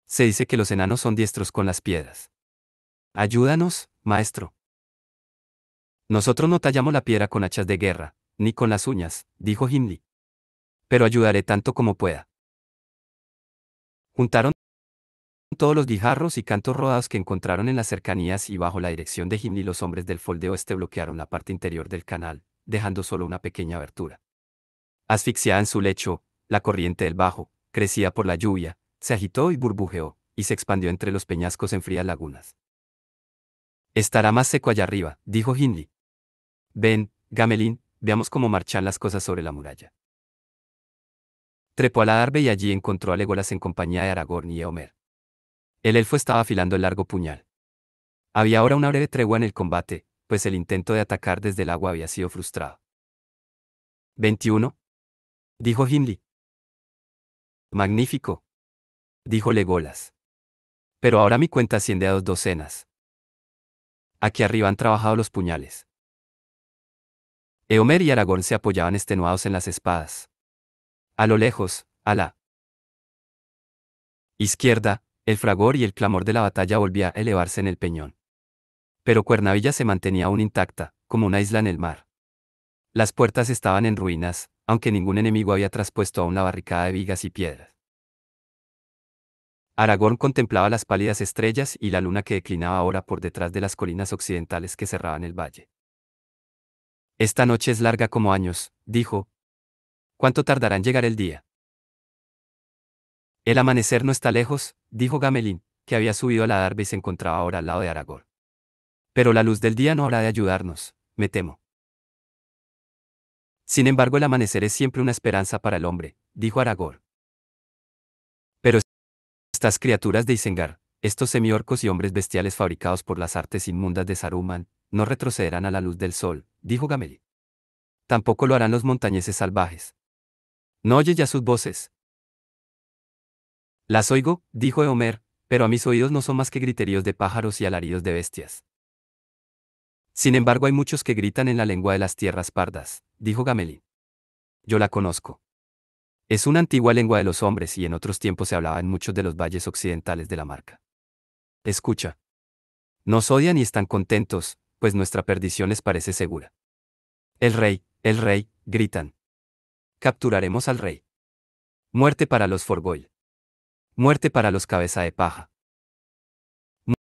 S1: Se dice que los enanos son diestros con las piedras. Ayúdanos, maestro. Nosotros no tallamos la piedra con hachas de guerra, ni con las uñas, dijo Gimli. Pero ayudaré tanto como pueda. Juntaron todos los guijarros y cantos rodados que encontraron en las cercanías y bajo la dirección de Gimli los hombres del Folde Oeste bloquearon la parte interior del canal, dejando solo una pequeña abertura. Asfixiada en su lecho, la corriente del Bajo, crecida por la lluvia, se agitó y burbujeó, y se expandió entre los peñascos en frías lagunas. Estará más seco allá arriba, dijo Gimli. Ven, Gamelin, veamos cómo marchan las cosas sobre la muralla. Trepó al adarve y allí encontró a Legolas en compañía de Aragorn y Éomer. El elfo estaba afilando el largo puñal. Había ahora una breve tregua en el combate, pues el intento de atacar desde el agua había sido frustrado. 21. Dijo Gimli. Magnífico. Dijo Legolas. Pero ahora mi cuenta asciende a 2 docenas. Aquí arriba han trabajado los puñales. Éomer y Aragorn se apoyaban extenuados en las espadas. A lo lejos, a la izquierda, el fragor y el clamor de la batalla volvía a elevarse en el peñón. Pero Cuernavilla se mantenía aún intacta, como una isla en el mar. Las puertas estaban en ruinas, aunque ningún enemigo había traspuesto aún la barricada de vigas y piedras. Aragorn contemplaba las pálidas estrellas y la luna que declinaba ahora por detrás de las colinas occidentales que cerraban el valle. Esta noche es larga como años, dijo. ¿Cuánto tardará en llegar el día? El amanecer no está lejos, dijo Gamelin, que había subido al adarve y se encontraba ahora al lado de Aragorn. Pero la luz del día no habrá de ayudarnos, me temo. Sin embargo, el amanecer es siempre una esperanza para el hombre, dijo Aragorn. Pero estas criaturas de Isengard, estos semiorcos y hombres bestiales fabricados por las artes inmundas de Saruman, no retrocederán a la luz del sol, dijo Gamelin. Tampoco lo harán los montañeses salvajes. ¿No oyes ya sus voces? Las oigo, dijo Éomer, pero a mis oídos no son más que griteríos de pájaros y alaridos de bestias. Sin embargo, hay muchos que gritan en la lengua de las tierras pardas, dijo Gamelin. Yo la conozco. Es una antigua lengua de los hombres y en otros tiempos se hablaba en muchos de los valles occidentales de la Marca. Escucha. Nos odian y están contentos, pues nuestra perdición les parece segura. El rey, gritan. Capturaremos al rey. Muerte para los Forgoil. Muerte para los cabeza de paja.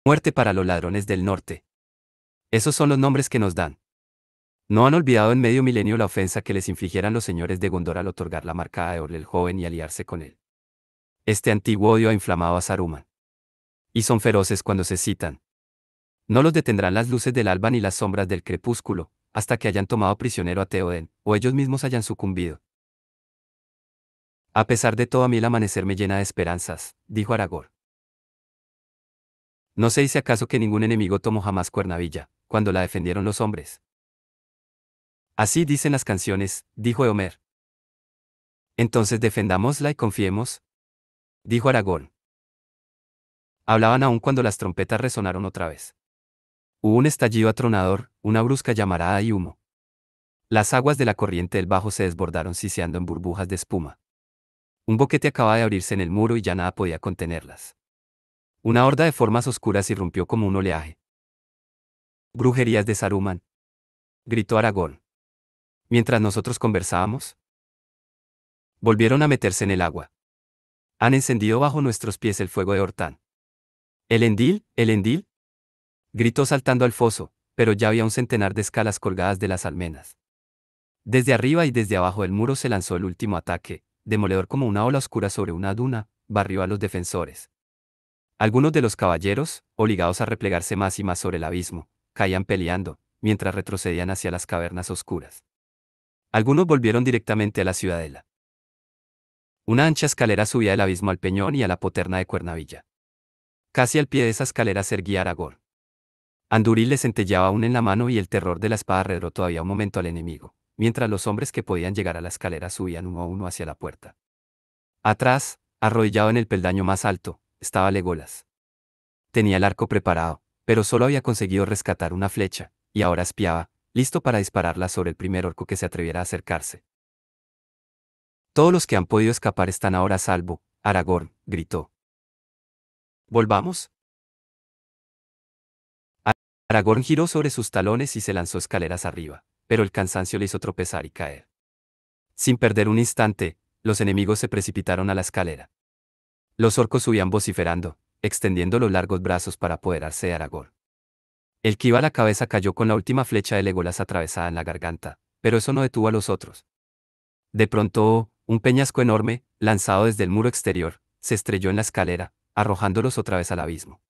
S1: Muerte para los ladrones del norte. Esos son los nombres que nos dan. No han olvidado en medio milenio la ofensa que les infligieran los señores de Gondor al otorgar la marca a Eorl el joven y aliarse con él. Este antiguo odio ha inflamado a Saruman. Y son feroces cuando se citan. No los detendrán las luces del alba ni las sombras del crepúsculo, hasta que hayan tomado prisionero a Théoden, o ellos mismos hayan sucumbido. A pesar de todo, a mí el amanecer me llena de esperanzas, dijo Aragorn. ¿No se dice acaso que ningún enemigo tomó jamás Cuernavilla, cuando la defendieron los hombres? Así dicen las canciones, dijo Éomer. Entonces defendámosla y confiemos, dijo Aragorn. Hablaban aún cuando las trompetas resonaron otra vez. Hubo un estallido atronador, una brusca llamarada y humo. Las aguas de la corriente del Bajo se desbordaron siseando en burbujas de espuma. Un boquete acababa de abrirse en el muro y ya nada podía contenerlas. Una horda de formas oscuras irrumpió como un oleaje. Brujerías de Saruman, gritó Aragorn. Mientras nosotros conversábamos, volvieron a meterse en el agua. Han encendido bajo nuestros pies el fuego de Ortán. ¿El Endil? ¿El Endil? Gritó saltando al foso, pero ya había un centenar de escalas colgadas de las almenas. Desde arriba y desde abajo del muro se lanzó el último ataque, demoledor como una ola oscura sobre una duna, barrió a los defensores. Algunos de los caballeros, obligados a replegarse más y más sobre el abismo, caían peleando, mientras retrocedían hacia las cavernas oscuras. Algunos volvieron directamente a la ciudadela. Una ancha escalera subía del abismo al peñón y a la poterna de Cuernavilla. Casi al pie de esa escalera se erguía Aragorn. Andúril le centelleaba aún en la mano y el terror de la espada redró todavía un momento al enemigo, mientras los hombres que podían llegar a la escalera subían uno a uno hacia la puerta. Atrás, arrodillado en el peldaño más alto, estaba Legolas. Tenía el arco preparado, pero solo había conseguido rescatar una flecha, y ahora espiaba, listo para dispararla sobre el primer orco que se atreviera a acercarse. Todos los que han podido escapar están ahora a salvo, Aragorn, gritó. ¿Volvamos? Aragorn giró sobre sus talones y se lanzó escaleras arriba, pero el cansancio le hizo tropezar y caer. Sin perder un instante, los enemigos se precipitaron a la escalera. Los orcos subían vociferando, extendiendo los largos brazos para apoderarse de Aragorn. El que iba a la cabeza cayó con la última flecha de Legolas atravesada en la garganta, pero eso no detuvo a los otros. De pronto, un peñasco enorme, lanzado desde el muro exterior, se estrelló en la escalera, arrojándolos otra vez al abismo.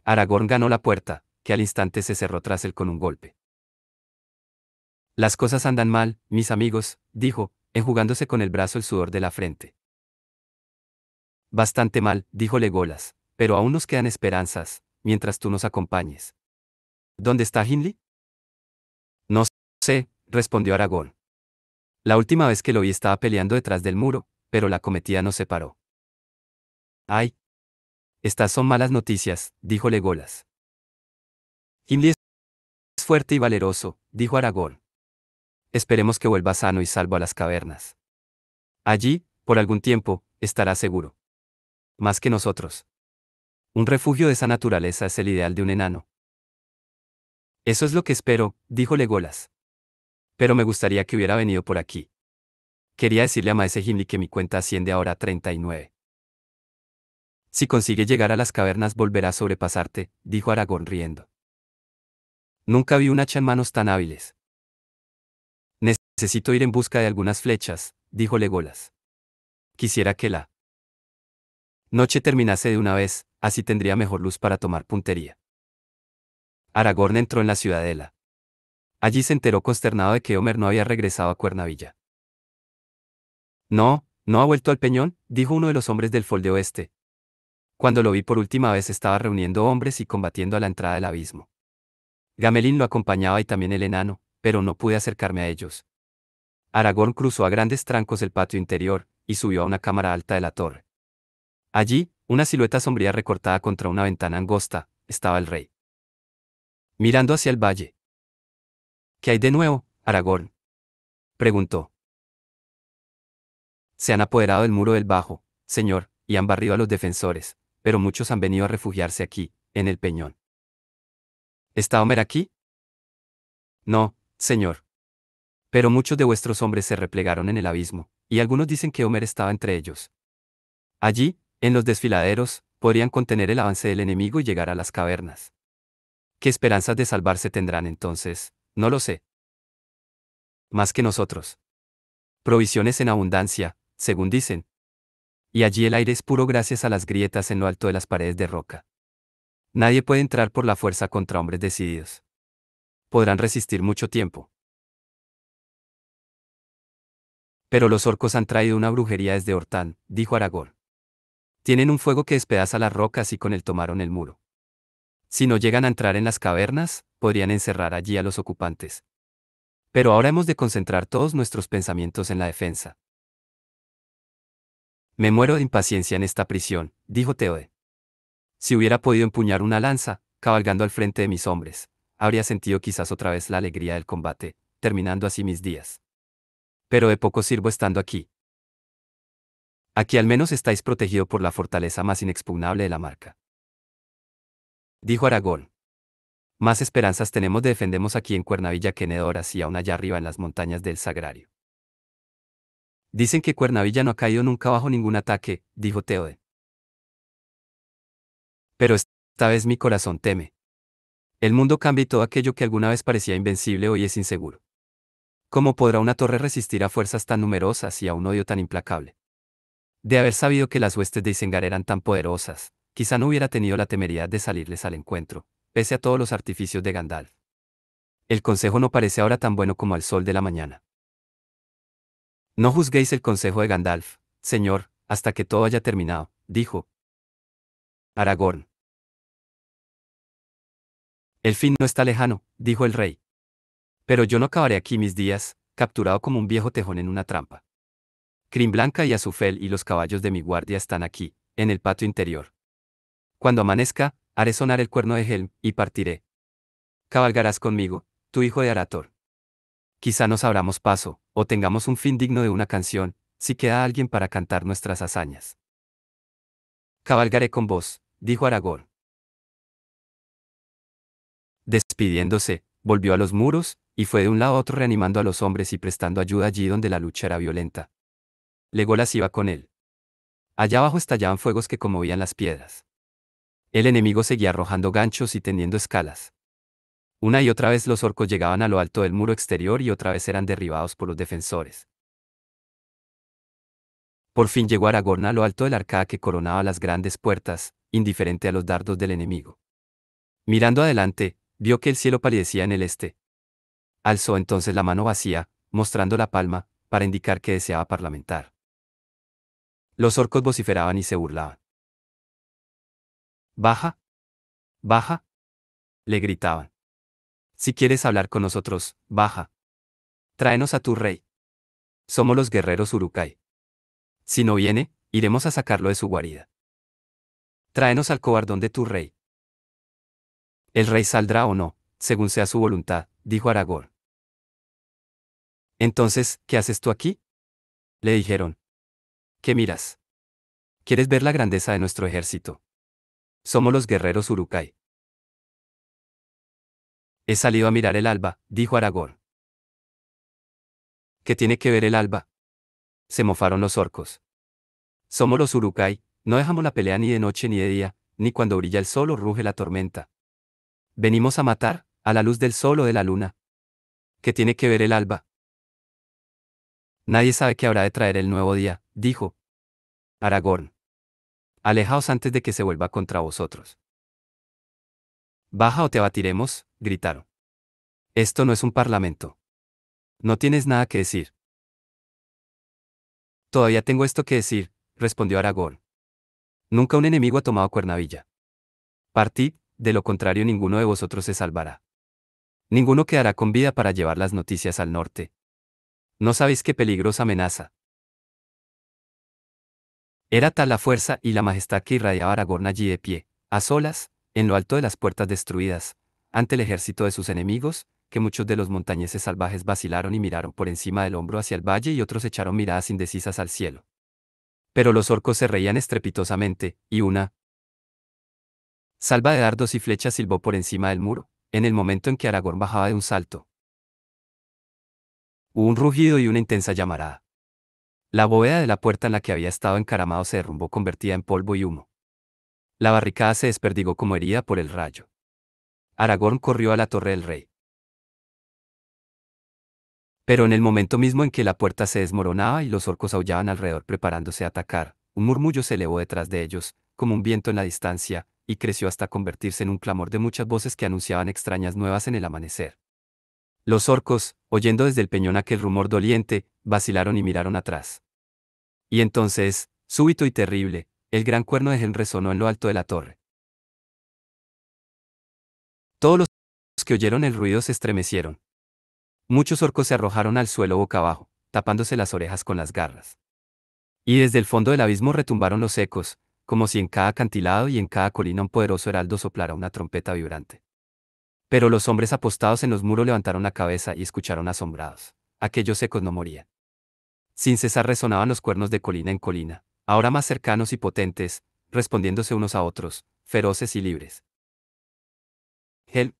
S1: Aragorn ganó la puerta, que al instante se cerró tras él con un golpe. Las cosas andan mal, mis amigos, dijo, enjugándose con el brazo el sudor de la frente. Bastante mal, dijo Legolas, pero aún nos quedan esperanzas, mientras tú nos acompañes. ¿Dónde está Gimli? No sé, respondió Aragorn. La última vez que lo vi estaba peleando detrás del muro, pero la cometida no se paró. Ay. Estas son malas noticias, dijo Legolas. Gimli es fuerte y valeroso, dijo Aragorn. Esperemos que vuelva sano y salvo a las cavernas. Allí, por algún tiempo, estará seguro. Más que nosotros. Un refugio de esa naturaleza es el ideal de un enano. Eso es lo que espero, dijo Legolas. Pero me gustaría que hubiera venido por aquí. Quería decirle a Maese Gimli que mi cuenta asciende ahora a 39. Si consigue llegar a las cavernas volverá a sobrepasarte, dijo Aragorn riendo. Nunca vi un hacha en manos tan hábiles. Necesito ir en busca de algunas flechas, dijo Legolas. Quisiera que la noche terminase de una vez, así tendría mejor luz para tomar puntería. Aragorn entró en la ciudadela. Allí se enteró consternado de que Homer no había regresado a Cuernavilla. No ha vuelto al Peñón, dijo uno de los hombres del Folde Oeste. Cuando lo vi por última vez estaba reuniendo hombres y combatiendo a la entrada del abismo. Gamelin lo acompañaba y también el enano, pero no pude acercarme a ellos. Aragorn cruzó a grandes trancos el patio interior, y subió a una cámara alta de la torre. Allí, una silueta sombría recortada contra una ventana angosta, estaba el rey. Mirando hacia el valle. ¿Qué hay de nuevo, Aragorn? Preguntó. Se han apoderado del muro del bajo, señor, y han barrido a los defensores, pero muchos han venido a refugiarse aquí, en el peñón. ¿Está Homer aquí? No, señor. Pero muchos de vuestros hombres se replegaron en el abismo, y algunos dicen que Homer estaba entre ellos. Allí, en los desfiladeros, podrían contener el avance del enemigo y llegar a las cavernas. ¿Qué esperanzas de salvarse tendrán entonces? No lo sé. Más que nosotros. Provisiones en abundancia, según dicen. Y allí el aire es puro gracias a las grietas en lo alto de las paredes de roca. Nadie puede entrar por la fuerza contra hombres decididos. Podrán resistir mucho tiempo. Pero los orcos han traído una brujería desde Hortán, dijo Aragorn. Tienen un fuego que despedaza las rocas y con él tomaron el muro. Si no llegan a entrar en las cavernas, podrían encerrar allí a los ocupantes. Pero ahora hemos de concentrar todos nuestros pensamientos en la defensa. Me muero de impaciencia en esta prisión, dijo Theoden. Si hubiera podido empuñar una lanza, cabalgando al frente de mis hombres, habría sentido quizás otra vez la alegría del combate, terminando así mis días. Pero de poco sirvo estando aquí. Aquí al menos estáis protegido por la fortaleza más inexpugnable de la marca. Dijo Aragorn. Más esperanzas tenemos de defendemos aquí en Cuernavilla que en Edoras y aún allá arriba en las montañas del Sagrario. Dicen que Cuernavilla no ha caído nunca bajo ningún ataque, dijo Theoden. Pero esta vez mi corazón teme. El mundo cambia y todo aquello que alguna vez parecía invencible hoy es inseguro. ¿Cómo podrá una torre resistir a fuerzas tan numerosas y a un odio tan implacable? De haber sabido que las huestes de Isengar eran tan poderosas, quizá no hubiera tenido la temeridad de salirles al encuentro, pese a todos los artificios de Gandalf. El consejo no parece ahora tan bueno como al sol de la mañana. No juzguéis el consejo de Gandalf, señor, hasta que todo haya terminado, dijo Aragorn. El fin no está lejano, dijo el rey. Pero yo no acabaré aquí mis días, capturado como un viejo tejón en una trampa. Crimblanca y Azufel y los caballos de mi guardia están aquí, en el patio interior. Cuando amanezca, haré sonar el cuerno de Helm, y partiré. Cabalgarás conmigo, tu hijo de Arator. Quizá nos abramos paso, o tengamos un fin digno de una canción, si queda alguien para cantar nuestras hazañas. Cabalgaré con vos, dijo Aragorn. Despidiéndose, volvió a los muros, y fue de un lado a otro reanimando a los hombres y prestando ayuda allí donde la lucha era violenta. Legolas iba con él. Allá abajo estallaban fuegos que conmovían las piedras. El enemigo seguía arrojando ganchos y tendiendo escalas. Una y otra vez los orcos llegaban a lo alto del muro exterior y otra vez eran derribados por los defensores. Por fin llegó Aragorn a lo alto del arcada que coronaba las grandes puertas, indiferente a los dardos del enemigo. Mirando adelante, vio que el cielo palidecía en el este. Alzó entonces la mano vacía, mostrando la palma, para indicar que deseaba parlamentar. Los orcos vociferaban y se burlaban. «¡Baja! ¡Baja!», le gritaban. «Si quieres hablar con nosotros, baja. Tráenos a tu rey. Somos los guerreros Uruk-hai. Si no viene, iremos a sacarlo de su guarida. Tráenos al cobardón de tu rey». «El rey saldrá o no, según sea su voluntad», dijo Aragorn. «Entonces, ¿qué haces tú aquí?», le dijeron. «¿Qué miras? ¿Quieres ver la grandeza de nuestro ejército? Somos los guerreros Uruk-hai». «He salido a mirar el alba», dijo Aragorn. «¿Qué tiene que ver el alba?», se mofaron los orcos. «Somos los Uruk-hai, no dejamos la pelea ni de noche ni de día, ni cuando brilla el sol o ruge la tormenta. Venimos a matar, a la luz del sol o de la luna. ¿Qué tiene que ver el alba?». «Nadie sabe qué habrá de traer el nuevo día», dijo Aragorn. «Alejaos antes de que se vuelva contra vosotros». «Baja o te abatiremos», gritaron. «Esto no es un parlamento. No tienes nada que decir». «Todavía tengo esto que decir», respondió Aragorn. «Nunca un enemigo ha tomado Cuernavilla. Partid, de lo contrario ninguno de vosotros se salvará. Ninguno quedará con vida para llevar las noticias al norte. No sabéis qué peligro os amenaza». Era tal la fuerza y la majestad que irradiaba Aragorn allí de pie, a solas, en lo alto de las puertas destruidas, ante el ejército de sus enemigos, que muchos de los montañeses salvajes vacilaron y miraron por encima del hombro hacia el valle y otros echaron miradas indecisas al cielo. Pero los orcos se reían estrepitosamente, y una salva de dardos y flechas silbó por encima del muro, en el momento en que Aragorn bajaba de un salto. Hubo un rugido y una intensa llamarada. La bóveda de la puerta en la que había estado encaramado se derrumbó convertida en polvo y humo. La barricada se desperdigó como herida por el rayo. Aragorn corrió a la torre del rey. Pero en el momento mismo en que la puerta se desmoronaba y los orcos aullaban alrededor preparándose a atacar, un murmullo se elevó detrás de ellos, como un viento en la distancia, y creció hasta convertirse en un clamor de muchas voces que anunciaban extrañas nuevas en el amanecer. Los orcos, oyendo desde el peñón aquel rumor doliente, vacilaron y miraron atrás. Y entonces, súbito y terrible, el gran cuerno de Helm resonó en lo alto de la torre. Todos los que oyeron el ruido se estremecieron. Muchos orcos se arrojaron al suelo boca abajo, tapándose las orejas con las garras. Y desde el fondo del abismo retumbaron los ecos, como si en cada acantilado y en cada colina un poderoso heraldo soplara una trompeta vibrante. Pero los hombres apostados en los muros levantaron la cabeza y escucharon asombrados. Aquellos ecos no morían. Sin cesar resonaban los cuernos de colina en colina, ahora más cercanos y potentes, respondiéndose unos a otros, feroces y libres. «Helm,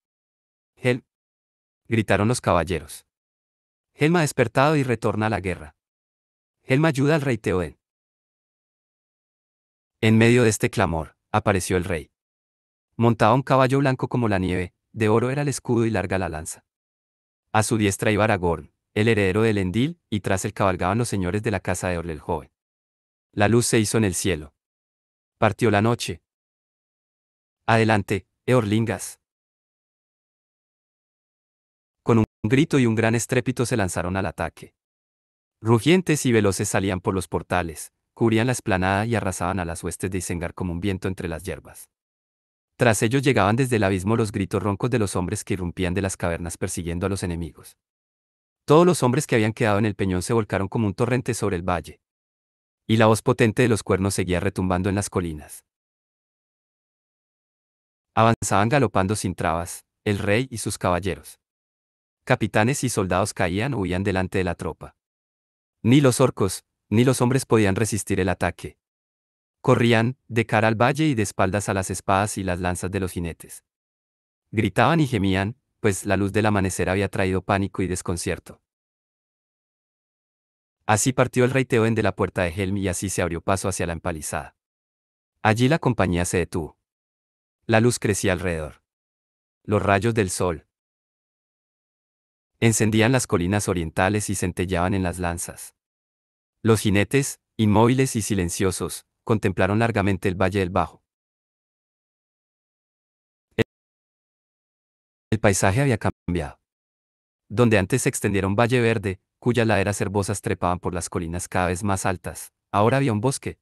S1: Helm», gritaron los caballeros. «Helm ha despertado y retorna a la guerra. Helm ayuda al rey Theoden». En medio de este clamor, apareció el rey. Montaba un caballo blanco como la nieve, de oro era el escudo y larga la lanza. A su diestra iba Aragorn, el heredero de Elendil, y tras él cabalgaban los señores de la casa de Orle el joven. La luz se hizo en el cielo. Partió la noche. «Adelante, Eorlingas». Con un grito y un gran estrépito se lanzaron al ataque. Rugientes y veloces salían por los portales, cubrían la explanada y arrasaban a las huestes de Isengar como un viento entre las hierbas. Tras ellos llegaban desde el abismo los gritos roncos de los hombres que irrumpían de las cavernas persiguiendo a los enemigos. Todos los hombres que habían quedado en el peñón se volcaron como un torrente sobre el valle. Y la voz potente de los cuernos seguía retumbando en las colinas. Avanzaban galopando sin trabas, el rey y sus caballeros. Capitanes y soldados caían o huían delante de la tropa. Ni los orcos, ni los hombres podían resistir el ataque. Corrían, de cara al valle y de espaldas a las espadas y las lanzas de los jinetes. Gritaban y gemían, pues la luz del amanecer había traído pánico y desconcierto. Así partió el rey Teoden de la puerta de Helm y así se abrió paso hacia la empalizada. Allí la compañía se detuvo. La luz crecía alrededor. Los rayos del sol encendían las colinas orientales y centellaban en las lanzas. Los jinetes, inmóviles y silenciosos, contemplaron largamente el valle del Bajo. El paisaje había cambiado. Donde antes se extendiera un valle verde, cuyas laderas herbosas trepaban por las colinas cada vez más altas, ahora había un bosque.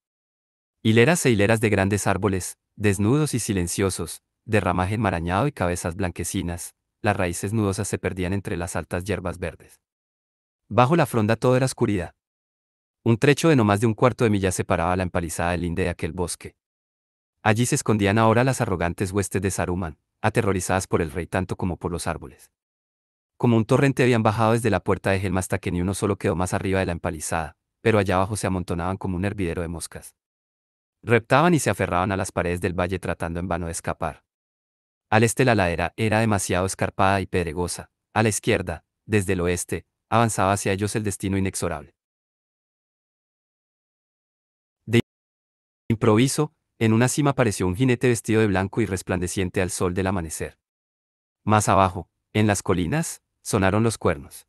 S1: Hileras e hileras de grandes árboles, desnudos y silenciosos, de ramaje enmarañado y cabezas blanquecinas, las raíces nudosas se perdían entre las altas hierbas verdes. Bajo la fronda todo era oscuridad. Un trecho de no más de un cuarto de milla separaba la empalizada del linde de aquel bosque. Allí se escondían ahora las arrogantes huestes de Saruman, aterrorizadas por el rey tanto como por los árboles. Como un torrente habían bajado desde la puerta de Helm hasta que ni uno solo quedó más arriba de la empalizada, pero allá abajo se amontonaban como un hervidero de moscas. Reptaban y se aferraban a las paredes del valle tratando en vano de escapar. Al este la ladera era demasiado escarpada y pedregosa, a la izquierda, desde el oeste, avanzaba hacia ellos el destino inexorable. De improviso, en una cima apareció un jinete vestido de blanco y resplandeciente al sol del amanecer. Más abajo, en las colinas, sonaron los cuernos.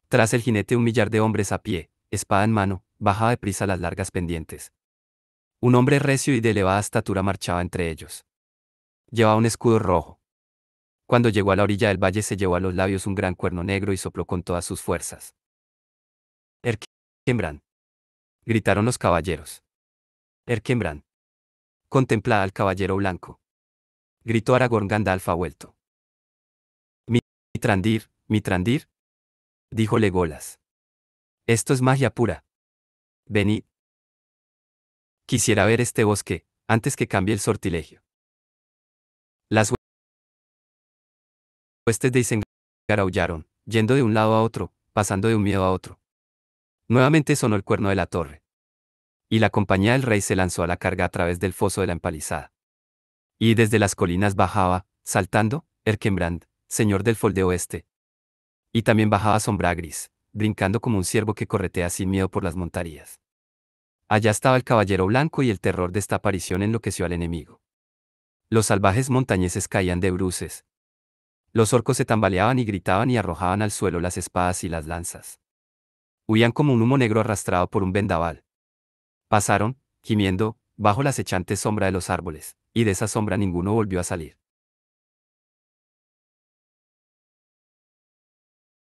S1: Tras el jinete un millar de hombres a pie, espada en mano, bajaba deprisa las largas pendientes. Un hombre recio y de elevada estatura marchaba entre ellos. Llevaba un escudo rojo. Cuando llegó a la orilla del valle se llevó a los labios un gran cuerno negro y sopló con todas sus fuerzas. Erkembran. Gritaron los caballeros. Erkembran. Contemplad al caballero blanco. Gritó Aragorn Gandalf vuelto. Mitrandir, Mitrandir. Dijo Legolas. Esto es magia pura. Venid. Quisiera ver este bosque, antes que cambie el sortilegio. Las huestes de Isengard aullaron, yendo de un lado a otro, pasando de un miedo a otro. Nuevamente sonó el cuerno de la torre. Y la compañía del rey se lanzó a la carga a través del foso de la empalizada. Y desde las colinas bajaba, saltando, Erkembrand, señor del Folde Oeste. Y también bajaba Sombragris, brincando como un ciervo que corretea sin miedo por las montarías. Allá estaba el caballero blanco y el terror de esta aparición enloqueció al enemigo. Los salvajes montañeses caían de bruces. Los orcos se tambaleaban y gritaban y arrojaban al suelo las espadas y las lanzas. Huían como un humo negro arrastrado por un vendaval. Pasaron, gimiendo, bajo la acechante sombra de los árboles, y de esa sombra ninguno volvió a salir.